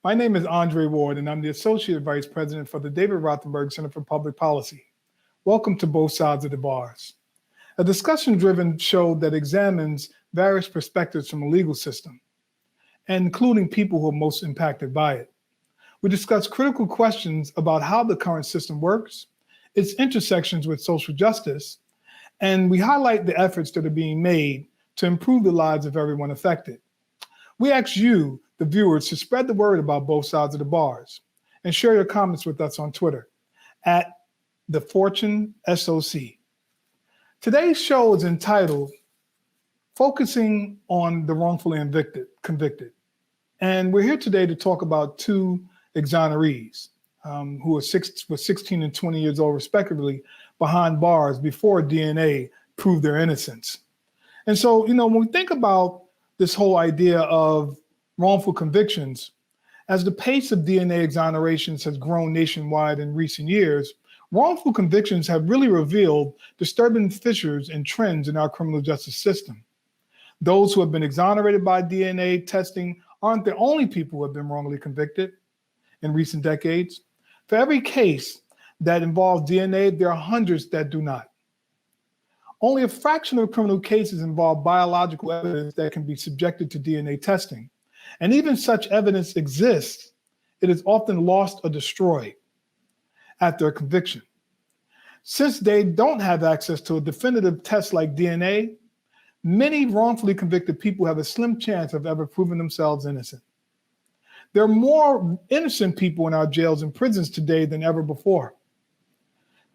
My name is Andre Ward, and I'm the Associate Vice President for the David Rothenberg Center for Public Policy. Welcome to Both Sides of the Bars, a discussion-driven show that examines various perspectives from the legal system, and including people who are most impacted by it. We discuss critical questions about how the current system works, its intersections with social justice, and we highlight the efforts that are being made to improve the lives of everyone affected. We ask you, the viewers, to spread the word about Both Sides of the Bars and share your comments with us on Twitter at TheFortuneSOC. Today's show is entitled Focusing on the Wrongfully Convicted. And we're here today to talk about two exonerees who were 16 and 20 years old, respectively, behind bars before DNA proved their innocence. And so, when we think about this whole idea of wrongful convictions, as the pace of DNA exonerations has grown nationwide in recent years, wrongful convictions have really revealed disturbing fissures and trends in our criminal justice system. Those who have been exonerated by DNA testing aren't the only people who have been wrongly convicted in recent decades. For every case that involves DNA, there are hundreds that do not. Only a fraction of criminal cases involve biological evidence that can be subjected to DNA testing. And even such evidence exists, it is often lost or destroyed after a conviction. Since they don't have access to a definitive test like DNA, many wrongfully convicted people have a slim chance of ever proving themselves innocent. There are more innocent people in our jails and prisons today than ever before.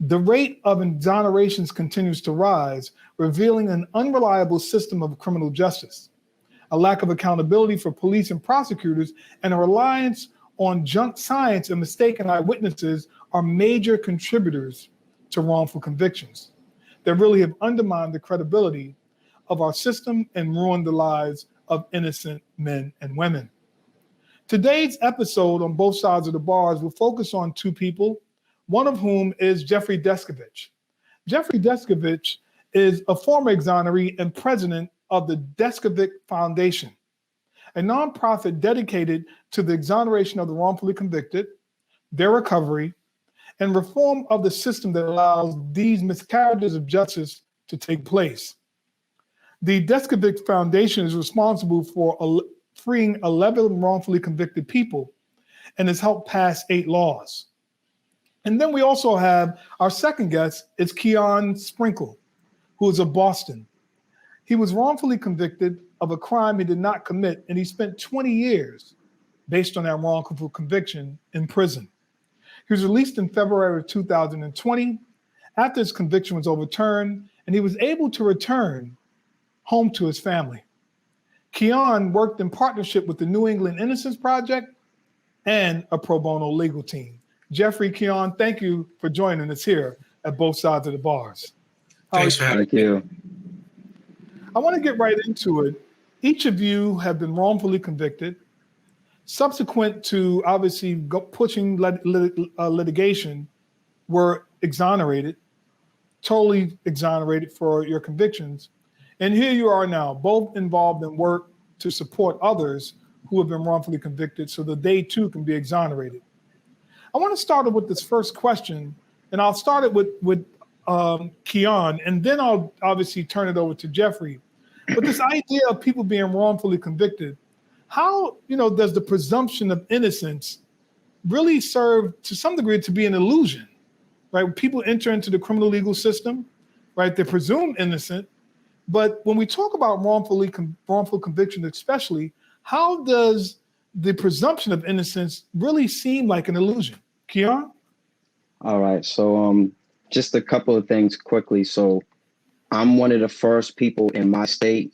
The rate of exonerations continues to rise, revealing an unreliable system of criminal justice, a lack of accountability for police and prosecutors, and a reliance on junk science and mistaken eyewitnesses are major contributors to wrongful convictions that really have undermined the credibility of our system and ruined the lives of innocent men and women. Today's episode on Both Sides of the Bars will focus on two people, one of whom is Jeffrey Deskovic. Jeffrey Deskovic is a former exoneree and president of the Deskovic Foundation, a nonprofit dedicated to the exoneration of the wrongfully convicted, their recovery, and reform of the system that allows these miscarriages of justice to take place. The Deskovic Foundation is responsible for freeing 11 wrongfully convicted people and has helped pass 8 laws. And then we also have our second guest, it's Keon Sprinkle, who is of Boston. He was wrongfully convicted of a crime he did not commit, and he spent 20 years based on that wrongful conviction in prison. He was released in February of 2020 after his conviction was overturned, and he was able to return home to his family. Keon worked in partnership with the New England Innocence Project and a pro bono legal team. Jeffrey, Keon, thank you for joining us here at Both Sides of the Bars. Thanks for having me. I want to get right into it. Each of you have been wrongfully convicted. Subsequent to obviously pushing litigation, were exonerated, totally exonerated for your convictions. And here you are now, both involved in work to support others who have been wrongfully convicted so that they too can be exonerated. I want to start with this first question, and I'll start it with Keon, and then I'll obviously turn it over to Jeffrey. But this idea of people being wrongfully convicted, how does the presumption of innocence really serve to some degree to be an illusion, right? When people enter into the criminal legal system, right, they're presumed innocent. But when we talk about wrongful conviction especially, how does the presumption of innocence really seem like an illusion? Keon? All right, so just a couple of things quickly. So I'm one of the first people in my state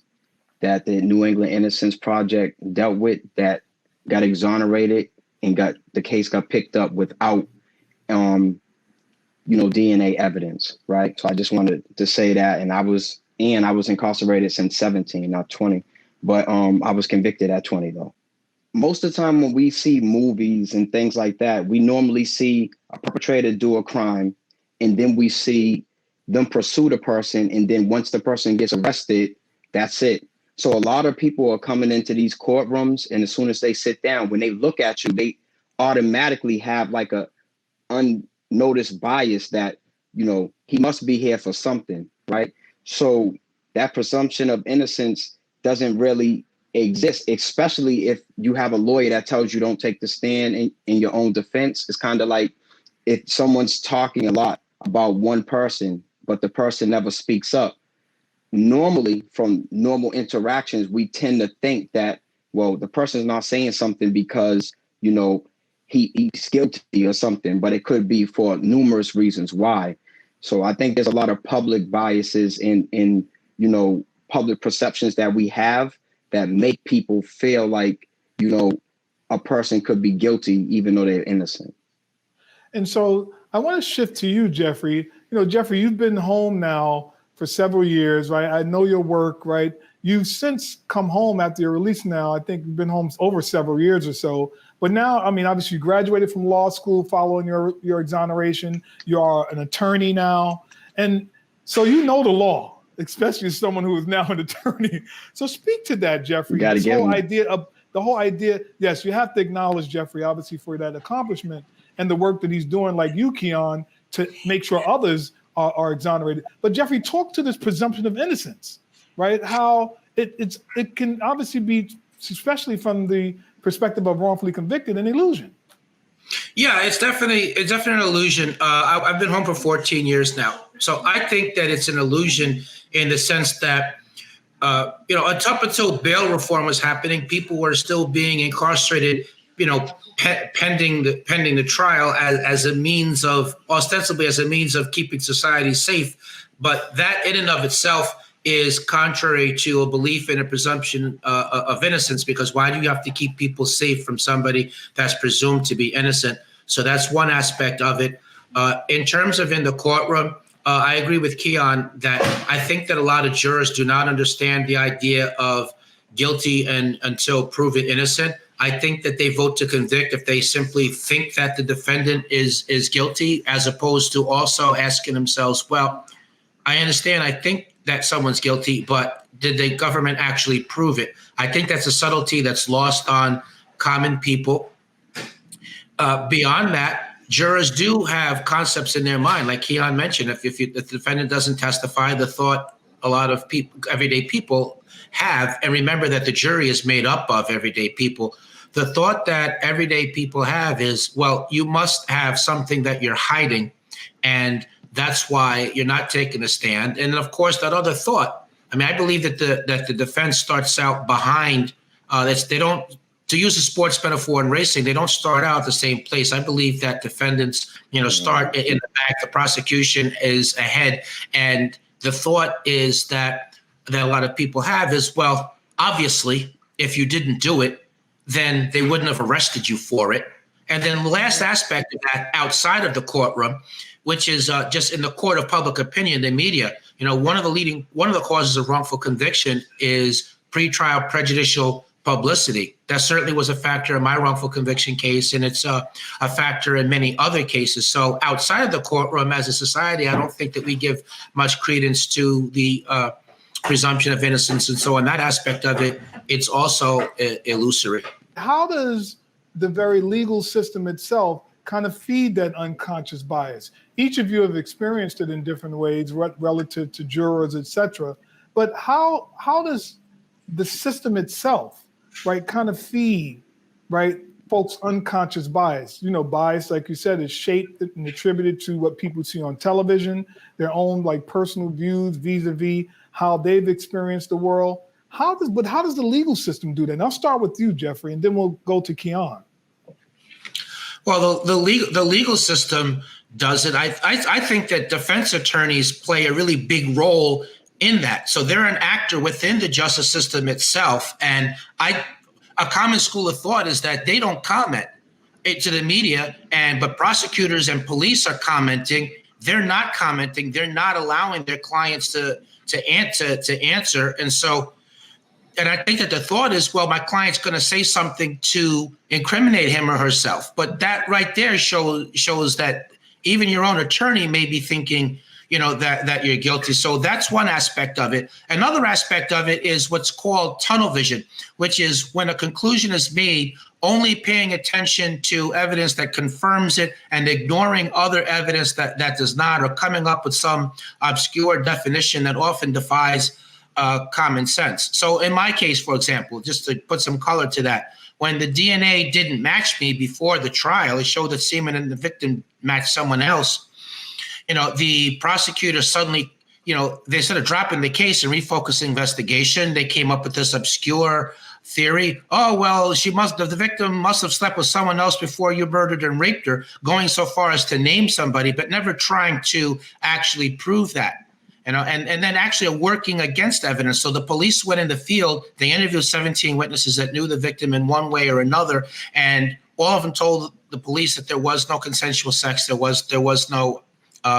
that the New England Innocence Project dealt with that got exonerated and the case got picked up without, DNA evidence, right? So I just wanted to say that, and I was incarcerated since 17, not 20, but I was convicted at 20 though. Most of the time when we see movies and things like that, we normally see a perpetrator do a crime, and then we see them pursue the person, and then once the person gets arrested, that's it. So a lot of people are coming into these courtrooms, and as soon as they sit down, when they look at you, they automatically have like a unnoticed bias that, you know, he must be here for something, right? So that presumption of innocence doesn't really exist, especially if you have a lawyer that tells you don't take the stand in your own defense. It's kind of like if someone's talking a lot about one person, but the person never speaks up. Normally, from normal interactions, we tend to think that, well, the person's not saying something because, you know, he's guilty or something, but it could be for numerous reasons why. So I think there's a lot of public biases in you know, public perceptions that we have that make people feel like, you know, a person could be guilty even though they're innocent. And so I want to shift to you, Jeffrey. You know, Jeffrey, you've been home now for several years, right? I know your work, right? You've since come home after your release now. I think you've been home over several years or so. But now, I mean, obviously you graduated from law school following your exoneration. You are an attorney now. And so you know the law, especially as someone who is now an attorney. So speak to that, Jeffrey. The whole idea, yes, you have to acknowledge Jeffrey, obviously, for that accomplishment and the work that he's doing, like you, Keon, to make sure others are exonerated. But Jeffrey, talk to this presumption of innocence, right? How it can obviously be, especially from the perspective of wrongfully convicted, an illusion. Yeah, it's definitely an illusion. I've been home for 14 years now. So I think that it's an illusion in the sense that, you know, up until bail reform was happening, people were still being incarcerated, you know, pending the trial as a means of, ostensibly as a means of keeping society safe. But that in and of itself is contrary to a belief in a presumption of innocence, because why do you have to keep people safe from somebody that's presumed to be innocent? So that's one aspect of it. In terms of in the courtroom, I agree with Keon that I think that a lot of jurors do not understand the idea of guilty and until proven innocent. I think that they vote to convict if they simply think that the defendant is guilty, as opposed to also asking themselves, well, I understand, I think that someone's guilty, but did the government actually prove it? I think that's a subtlety that's lost on common people. Beyond that, jurors do have concepts in their mind, like Keon mentioned. If the defendant doesn't testify, the thought a lot of people, everyday people have, and remember that the jury is made up of everyday people. The thought that everyday people have is, well, you must have something that you're hiding, and that's why you're not taking a stand. And of course, that other thought, I mean, I believe that the defense starts out behind, they don't, to use a sports metaphor in racing, they don't start out at the same place. I believe that defendants, you know, start in the back, the prosecution is ahead. And the thought is that a lot of people have is, well, obviously, if you didn't do it, then they wouldn't have arrested you for it. And then the last aspect of that, outside of the courtroom, which is just in the court of public opinion, the media, you know, one of the causes of wrongful conviction is pretrial prejudicial publicity. That certainly was a factor in my wrongful conviction case, and it's a factor in many other cases. So outside of the courtroom, as a society, I don't think that we give much credence to the presumption of innocence. And so in that aspect of it, it's also illusory. How does the very legal system itself kind of feed that unconscious bias? Each of you have experienced it in different ways relative to jurors, et cetera. But how does the system itself, right, kind of feed, right, folks' unconscious bias? You know, bias, like you said, is shaped and attributed to what people see on television, their own like personal views vis-a-vis how they've experienced the world. How does the legal system do that? And I'll start with you, Jeffrey, and then we'll go to Keon. Well, the legal system does it. I think that defense attorneys play a really big role in that. So they're an actor within the justice system itself. And a common school of thought is that they don't comment to the media, but prosecutors and police are commenting. They're not commenting. They're not allowing their clients to answer. And I think that the thought is, well, my client's going to say something to incriminate him or herself. But that right there shows that even your own attorney may be thinking, that you're guilty. So that's one aspect of it. Another aspect of it is what's called tunnel vision, which is when a conclusion is made, only paying attention to evidence that confirms it and ignoring other evidence that does not, or coming up with some obscure definition that often defies common sense. So in my case, for example, just to put some color to that, when the DNA didn't match me before the trial, it showed that semen in the victim matched someone else. The prosecutor suddenly, they started dropping the case and refocusing investigation. They came up with this obscure theory. Oh, well, the victim must have slept with someone else before you murdered and raped her, going so far as to name somebody, but never trying to actually prove that. And then actually working against evidence. So the police went in the field, they interviewed 17 witnesses that knew the victim in one way or another, and all of them told the police that there was no consensual sex, there was no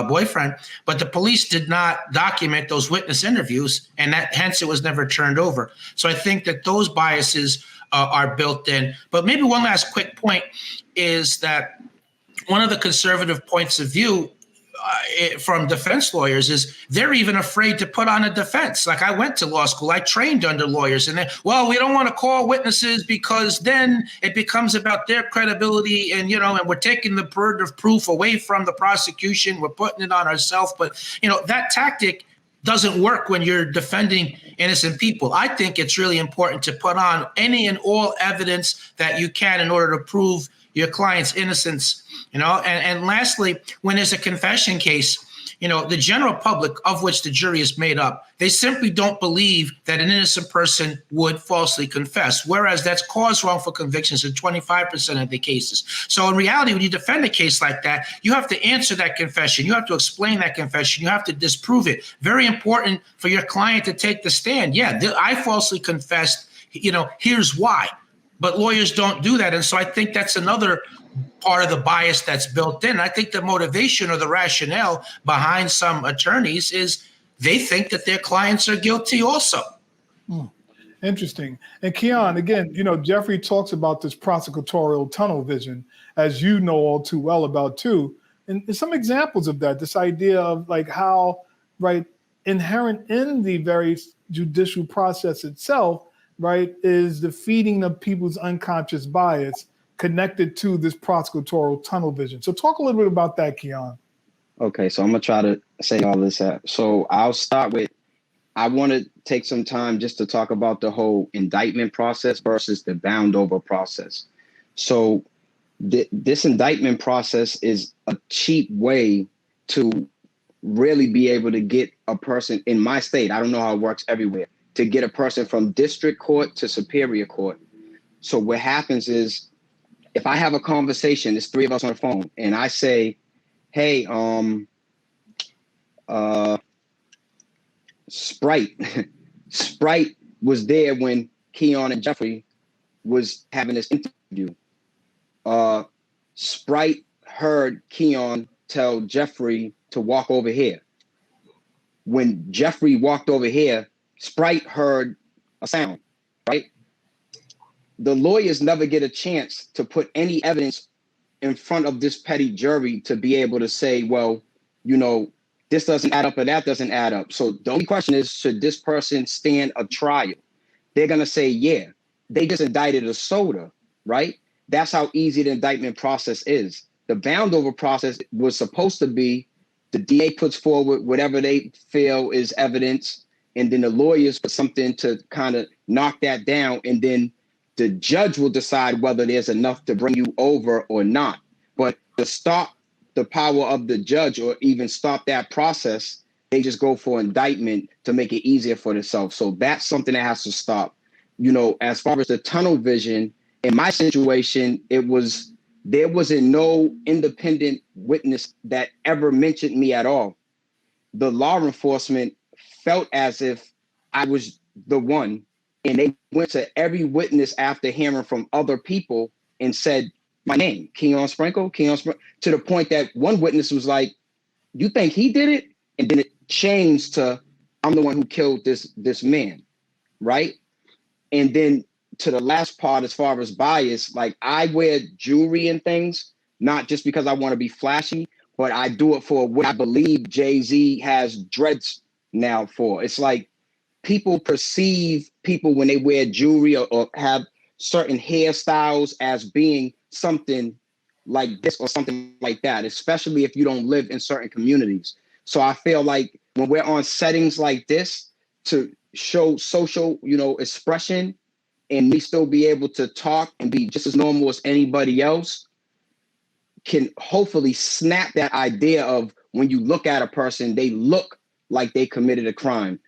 boyfriend, but the police did not document those witness interviews, and hence it was never turned over. So I think that those biases are built in. But maybe one last quick point is that one of the conservative points of view from defense lawyers is they're even afraid to put on a defense. Like, I went to law school, I trained under lawyers, and we don't want to call witnesses because then it becomes about their credibility, and and we're taking the burden of proof away from the prosecution, we're putting it on ourselves. But that tactic doesn't work when you're defending innocent people. I think it's really important to put on any and all evidence that you can in order to prove your client's innocence. And lastly, when there's a confession case, the general public, of which the jury is made up, they simply don't believe that an innocent person would falsely confess, whereas that's caused wrongful convictions in 25% of the cases. So in reality, when you defend a case like that, you have to answer that confession. You have to explain that confession. You have to disprove it. Very important for your client to take the stand. Yeah, I falsely confessed, here's why. But lawyers don't do that. And so I think that's another part of the bias that's built in. I think the motivation or the rationale behind some attorneys is they think that their clients are guilty also. Interesting. And Keon, again, Jeffrey talks about this prosecutorial tunnel vision, as you know all too well about too. And some examples of that, this idea of like how, right, inherent in the very judicial process itself, right, is the feeding of people's unconscious bias connected to this prosecutorial tunnel vision. So talk a little bit about that, Keon. Okay, so I'm going to try to say all this out. So I'll start with, I want to take some time just to talk about the whole indictment process versus the bound over process. So this indictment process is a cheap way to really be able to get a person in my state. I don't know how it works everywhere, to get a person from district court to superior court. So what happens is, if I have a conversation, there's three of us on the phone, and I say, hey, Sprite was there when Keon and Jeffrey was having this interview. Sprite heard Keon tell Jeffrey to walk over here. When Jeffrey walked over here, Sprite heard a sound, right? The lawyers never get a chance to put any evidence in front of this petty jury to be able to say, well, this doesn't add up or that doesn't add up. So the only question is, should this person stand a trial? They're going to say, yeah, they just indicted a soda, right? That's how easy the indictment process is. The bound over process was supposed to be the DA puts forward whatever they feel is evidence, and then the lawyers put something to kind of knock that down, and then the judge will decide whether there's enough to bring you over or not. But to stop the power of the judge or even stop that process, they just go for indictment to make it easier for themselves. So that's something that has to stop. As far as the tunnel vision, in my situation, there wasn't no independent witness that ever mentioned me at all. The law enforcement felt as if I was the one, and they went to every witness after hearing from other people and said my name, Keon Sprinkle, to the point that one witness was like, you think he did it? And then it changed to, I'm the one who killed this man, right? And then to the last part, as far as bias, like, I wear jewelry and things, not just because I want to be flashy, but I do it for what I believe Jay-Z has dreads now for. It's like people perceive people when they wear jewelry or have certain hairstyles as being something like this or something like that, especially if you don't live in certain communities. So I feel like when we're on settings like this to show social, expression, and me still be able to talk and be just as normal as anybody else, can hopefully snap that idea of when you look at a person, they look like they committed a crime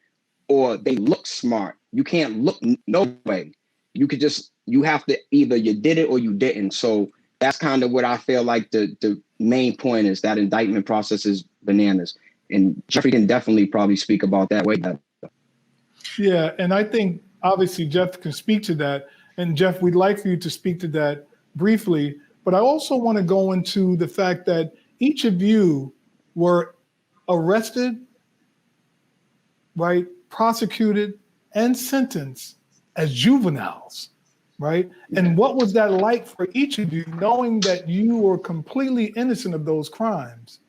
or they look smart. You can't look no way. You have to either you did it or you didn't. So that's kind of what I feel like the main point is. That indictment process is bananas. And Jeffrey can definitely probably speak about that way better. Yeah, and I think obviously Jeff can speak to that. And Jeff, we'd like for you to speak to that briefly. But I also want to go into the fact that each of you were arrested, right, prosecuted, and sentenced as juveniles, right? And what was that like for each of you, knowing that you were completely innocent of those crimes,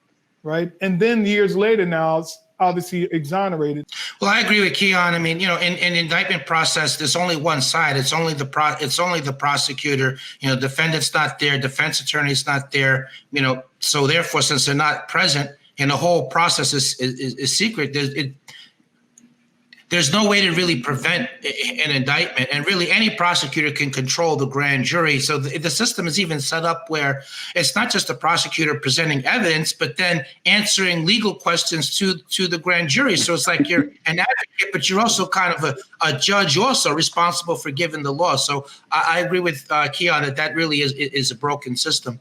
right? And then years later now, it's obviously exonerated. Well, I agree with Keon. I mean, in indictment process, there's only one side. It's only the prosecutor. Defendant's not there, defense attorney's not there. So therefore, since they're not present, and the whole process is secret, there's no way to really prevent an indictment, and really any prosecutor can control the grand jury. So the system is even set up where it's not just the prosecutor presenting evidence, but then answering legal questions to the grand jury. So it's like you're an advocate, but you're also kind of a judge, also responsible for giving the law. So I agree with Keon that really is a broken system.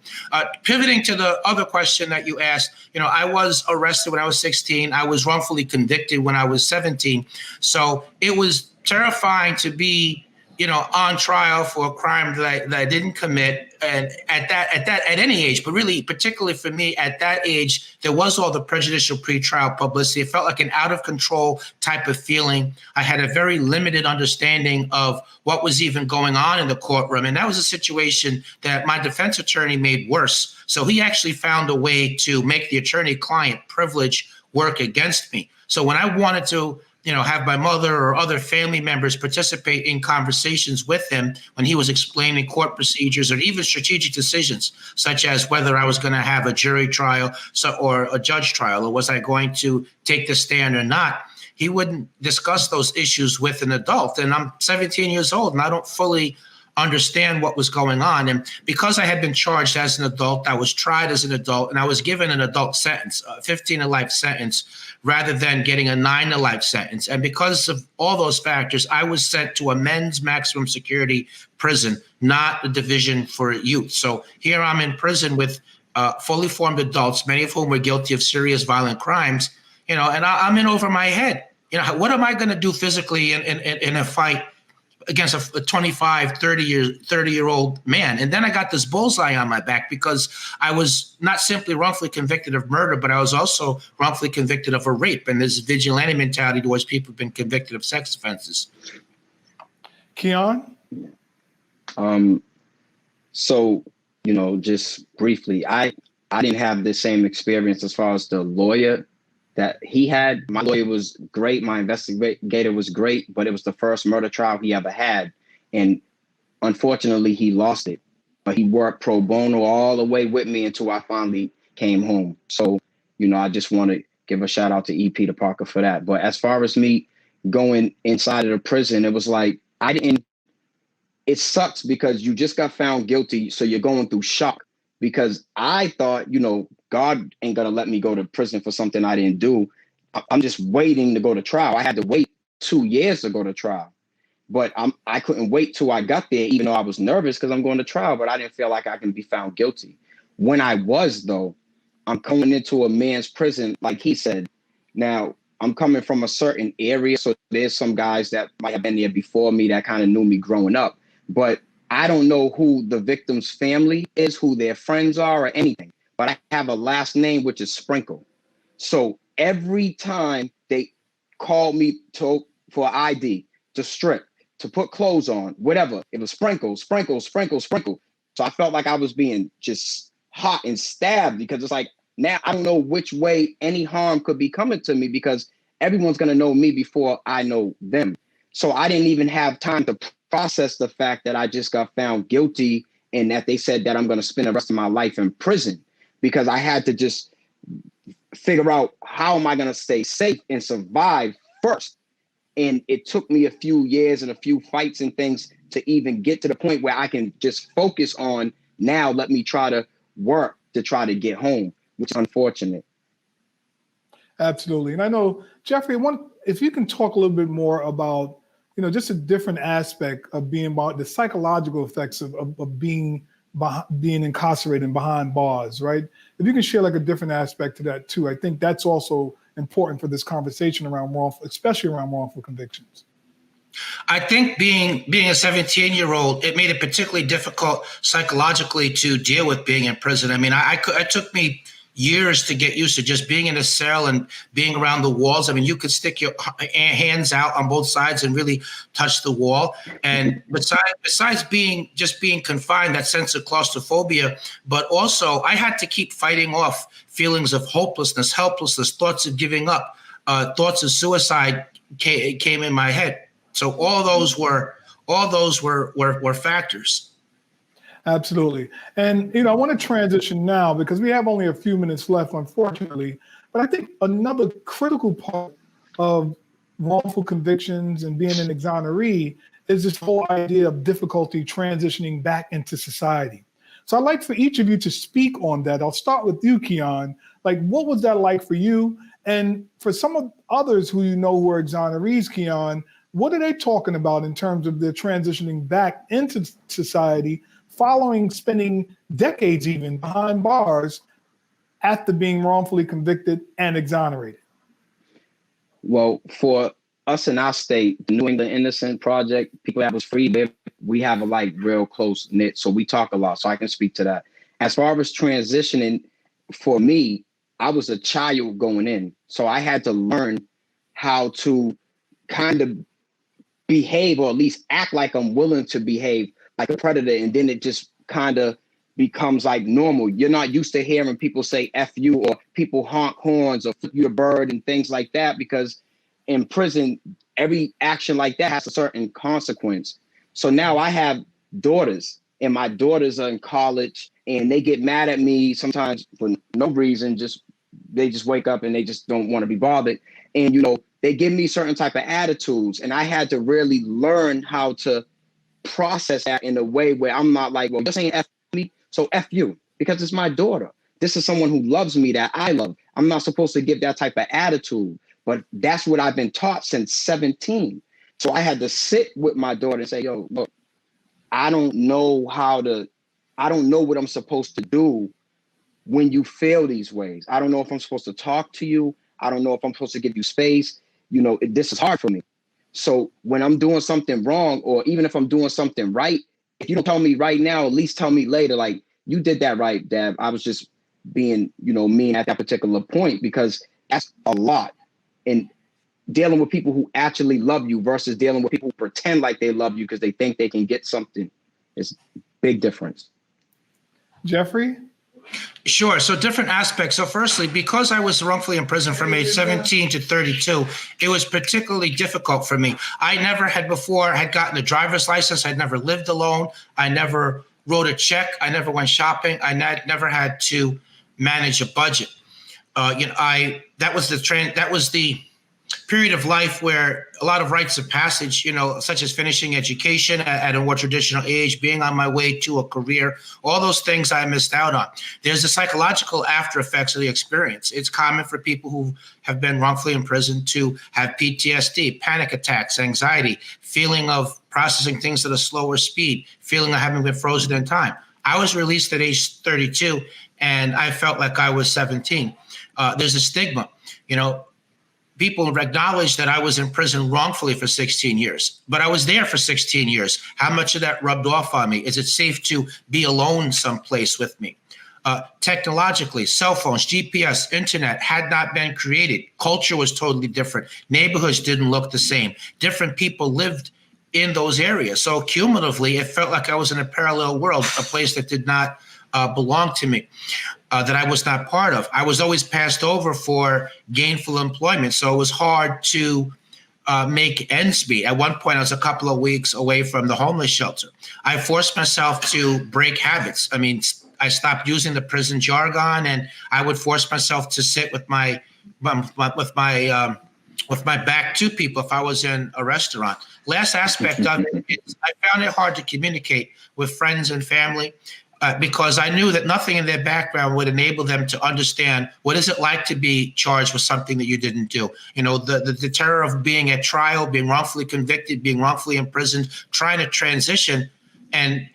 Pivoting to the other question that you asked, I was arrested when I was 16. I was wrongfully convicted when I was 17. So it was terrifying to be, on trial for a crime that I didn't commit, and at any age, but really particularly for me at that age, there was all the prejudicial pretrial publicity. It felt like an out of control type of feeling. I had a very limited understanding of what was even going on in the courtroom, and that was a situation that my defense attorney made worse. So he actually found a way to make the attorney-client privilege work against me. So when I wanted to have my mother or other family members participate in conversations with him when he was explaining court procedures or even strategic decisions, such as whether I was going to have a jury trial or a judge trial, or was I going to take the stand or not, he wouldn't discuss those issues with an adult. And I'm 17 years old and I don't fully understand what was going on. And because I had been charged as an adult, I was tried as an adult, and I was given an adult sentence, 15 to life sentence, rather than getting a 9 to life sentence. And because of all those factors, I was sent to a men's maximum security prison, not a division for youth. So here I'm in prison with fully formed adults, many of whom were guilty of serious violent crimes, and I'm in over my head. What am I going to do physically in a fight against a 25, 30-year-old man? And then I got this bullseye on my back because I was not simply wrongfully convicted of murder, but I was also wrongfully convicted of a rape. And there's a vigilante mentality towards people who've been convicted of sex offenses. Keon? So, just briefly, I didn't have the same experience as far as the lawyer that he had. My lawyer was great. My investigator was great, but it was the first murder trial he ever had. And unfortunately, he lost it. But he worked pro bono all the way with me until I finally came home. So, I just want to give a shout out to E. Peter Parker for that. But as far as me going inside of the prison, it was like, it sucks because you just got found guilty. So you're going through shock, because I thought, God ain't going to let me go to prison for something I didn't do. I'm just waiting to go to trial. I had to wait 2 years to go to trial, but I couldn't wait till I got there, even though I was nervous because I'm going to trial, but I didn't feel like I can be found guilty. When I was, though, I'm coming into a man's prison, like he said. Now, I'm coming from a certain area, so there's some guys that might have been there before me that kind of knew me growing up, but I don't know who the victim's family is, who their friends are, or anything. But I have a last name, which is Sprinkle. So every time they called me for ID, to strip, to put clothes on, whatever, it was Sprinkle, Sprinkle, Sprinkle, Sprinkle. So I felt like I was being just hot and stabbed, because it's like, now I don't know which way any harm could be coming to me because everyone's going to know me before I know them. So I didn't even have time to process the fact that I just got found guilty and that they said that I'm going to spend the rest of my life in prison, because I had to just figure out how am I going to stay safe and survive first. And it took me a few years and a few fights and things to even get to the point where I can just focus on, now let me try to work to try to get home, which is unfortunate. Absolutely. And I know, Jeffrey, if you can talk a little bit more about, just a different aspect of being about the psychological effects of being incarcerated and behind bars, right? If you can share like a different aspect to that too, I think that's also important for this conversation around especially around wrongful convictions. I think being a 17-year-old, it made it particularly difficult psychologically to deal with being in prison. I mean, it took me years to get used to just being in a cell and being around the walls. I mean, you could stick your hands out on both sides and really touch the wall. And besides being confined, that sense of claustrophobia, but also I had to keep fighting off feelings of hopelessness, helplessness, thoughts of giving up, thoughts of suicide came in my head. So all those were factors. Absolutely. And, I want to transition now because we have only a few minutes left, unfortunately. But I think another critical part of wrongful convictions and being an exoneree is this whole idea of difficulty transitioning back into society. So I'd like for each of you to speak on that. I'll start with you, Keon. Like, what was that like for you? And for some of others who who are exonerees, Keon, what are they talking about in terms of their transitioning back into society following spending decades even behind bars after being wrongfully convicted and exonerated? Well, for us in our state, the New England Innocence Project, people that was free, we have a real close knit. So we talk a lot. So I can speak to that. As far as transitioning, for me, I was a child going in. So I had to learn how to kind of behave, or at least act like I'm willing to behave like a predator, and then it just kind of becomes like normal. You're not used to hearing people say F you, or people honk horns or flip your bird and things like that, because in prison, every action like that has a certain consequence. So now I have daughters, and my daughters are in college, and they get mad at me sometimes for no reason. They just wake up and they just don't want to be bothered. And, they give me certain type of attitudes, and I had to really learn how to process that in a way where I'm not like, well, you're saying F me, so F you, because it's my daughter. This is someone who loves me that I love. I'm not supposed to give that type of attitude, but that's what I've been taught since 17. So I had to sit with my daughter and say, yo, look, I don't know what I'm supposed to do when you feel these ways. I don't know if I'm supposed to talk to you. I don't know if I'm supposed to give you space. This is hard for me. So when I'm doing something wrong, or even if I'm doing something right, if you don't tell me right now, at least tell me later, like, you did that right, Dad. I was just being, mean at that particular point, because that's a lot. And dealing with people who actually love you versus dealing with people who pretend like they love you because they think they can get something is a big difference. Jeffrey? Sure. So different aspects. So firstly, because I was wrongfully imprisoned from age 17 to 32, it was particularly difficult for me. I never had before had gotten a driver's license. I'd never lived alone. I never wrote a check. I never went shopping. I never had to manage a budget. That was the period of life where a lot of rites of passage, such as finishing education at a more traditional age, being on my way to a career, all those things I missed out on. There's the psychological after effects of the experience. It's common for people who have been wrongfully imprisoned to have PTSD, panic attacks, anxiety, feeling of processing things at a slower speed, feeling of having been frozen in time. I was released at age 32 and I felt like I was 17. There's a stigma, people acknowledge that I was in prison wrongfully for 16 years, but I was there for 16 years. How much of that rubbed off on me? Is it safe to be alone someplace with me? Technologically, cell phones, GPS, internet had not been created. Culture was totally different. Neighborhoods didn't look the same. Different people lived in those areas. So cumulatively, it felt like I was in a parallel world, a place that did not belong to me. that I was not part of. I was always passed over for gainful employment, so it was hard to make ends meet. At one point, I was a couple of weeks away from the homeless shelter. I forced myself to break habits. I mean, I stopped using the prison jargon, and I would force myself to sit with my back to people if I was in a restaurant. Last aspect of it is I found it hard to communicate with friends and family because I knew that nothing in their background would enable them to understand what is it like to be charged with something that you didn't do. You know, the terror of being at trial, being wrongfully convicted, being wrongfully imprisoned, trying to transition. And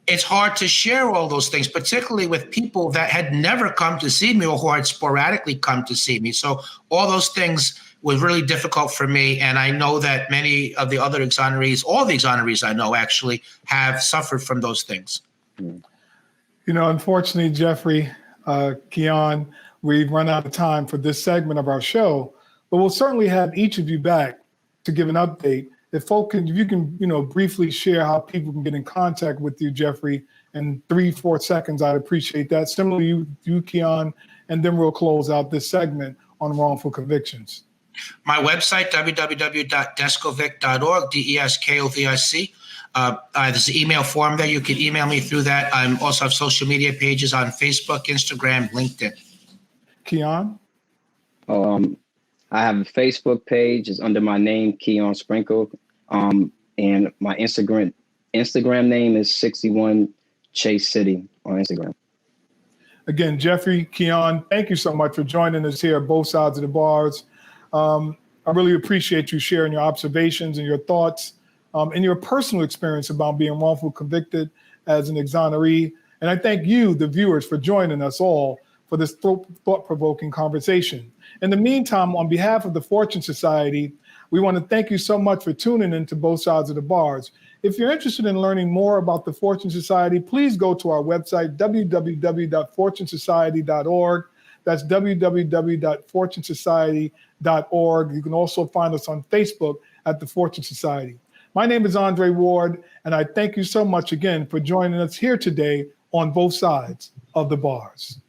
it's hard to share all those things, particularly with people that had never come to see me or who had sporadically come to see me. So all those things was really difficult for me. And I know that many of the other exonerees, all the exonerees I know actually have suffered from those things. You know, unfortunately, Jeffrey, Keon, we've run out of time for this segment of our show, but we'll certainly have each of you back to give an update. If you can, briefly share how people can get in contact with you, Jeffrey, in 3-4 seconds, I'd appreciate that. Similarly, you, Keon, and then we'll close out this segment on wrongful convictions. My website, www.deskovic.org, DESKOVIC. There's an email form there. You can email me through that. I also have social media pages on Facebook, Instagram, LinkedIn. Keon? I have a Facebook page. It's under my name, Keon Sprinkle. And my Instagram name is 61 Chase City on Instagram. Again, Jeffrey, Keon, thank you so much for joining us here at both sides of the bars. I really appreciate you sharing your observations and your thoughts and your personal experience about being wrongfully convicted as an exoneree. And I thank you, the viewers, for joining us all for this thought-provoking conversation. In the meantime, on behalf of the Fortune Society, we want to thank you so much for tuning in to Both Sides of the Bars. If you're interested in learning more about the Fortune Society, please go to our website, www.fortunesociety.org. That's www.fortunesociety.org. You can also find us on Facebook at the Fortune Society. My name is Andre Ward, and I thank you so much again for joining us here today on Both Sides of the Bars.